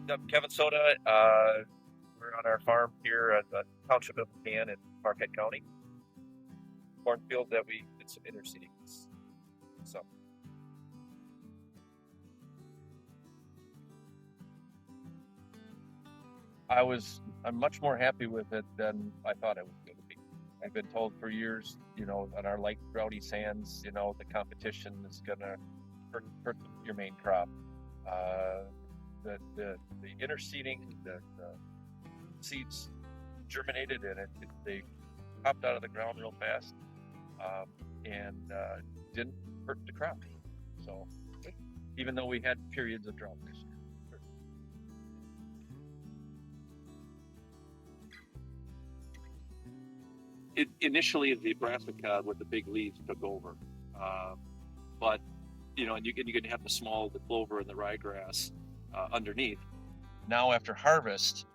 Kevin Soda. We're on our farm here at the township of McCann in Marquette County. Cornfield that we did some interseeding. So I'm much more happy with it than I thought it was going to be. I've been told for years, on our light droughty sands, the competition is going to hurt your main crop. The interseeding, the seeds germinated in it. They popped out of the ground real fast, and didn't hurt the crop. So even though we had periods of drought this year. Initially, the brassica with the big leaves took over, but and you can have the clover and the ryegrass underneath. Now after harvest,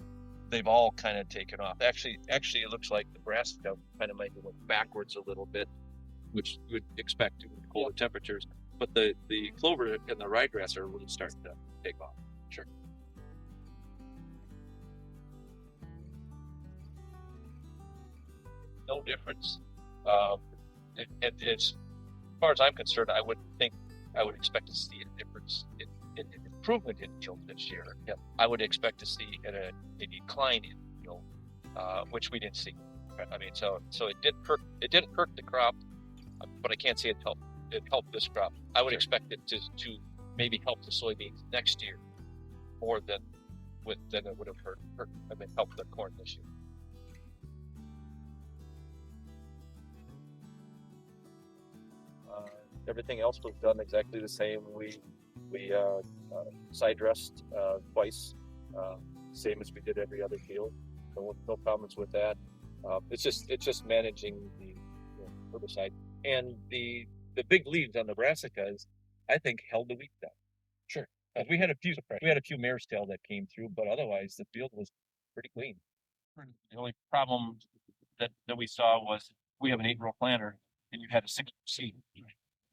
they've all kind of taken off. Actually, it looks like the brassica kind of might go backwards a little bit, which you would expect in colder temperatures. But the clover and the ryegrass are really starting to take off. Sure. No difference. As far as I'm concerned, I would expect to see a difference in improvement in yield this year. Yeah. I would expect to see a decline in yield, which we didn't see. I mean, so it didn't hurt the crop, but I can't say it helped this crop. I would expect it to maybe help the soybeans next year more than it would have helped the corn this year. Everything else was done exactly the same. We side dressed twice, same as we did every other field. No problems with that. It's just managing the herbicide, and the big leaves on the brassicas, I think, held the wheat down. Sure. We had a few mare's tail that came through, but otherwise the field was pretty clean. The only problem that we saw was we have an 8-row planter, and you had a 6 seed.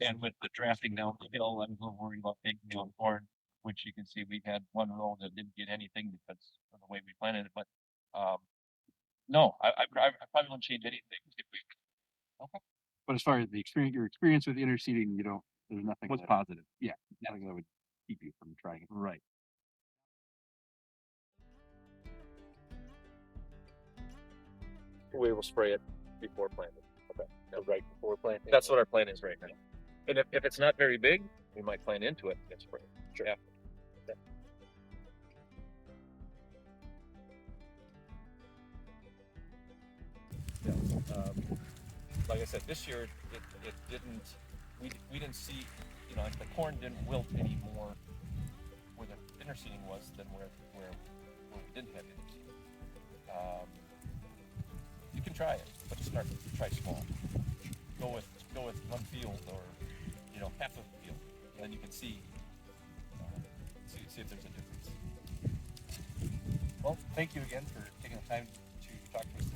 And with the drafting down the hill, I'm a little worried about taking on corn, which you can see we had one row that didn't get anything because of the way we planted it. But no, I probably won't change anything if we. Okay. But as far as your experience with interseeding, there's nothing. Was positive. Yeah, nothing that would keep you from trying it. Right. We will spray it before planting. Okay. Right before planting. That's what our plan is right now. And if it's not very big, we might plant into it and spray it. Sure. After. Okay. Yeah. Like I said, this year it didn't. We didn't see, like the corn didn't wilt any more where the interseeding was than where we didn't have interseeding. You can try it, but try small. Go with one field or half of the field, and then you can see if there's a difference. Well, thank you again for taking the time to talk to us.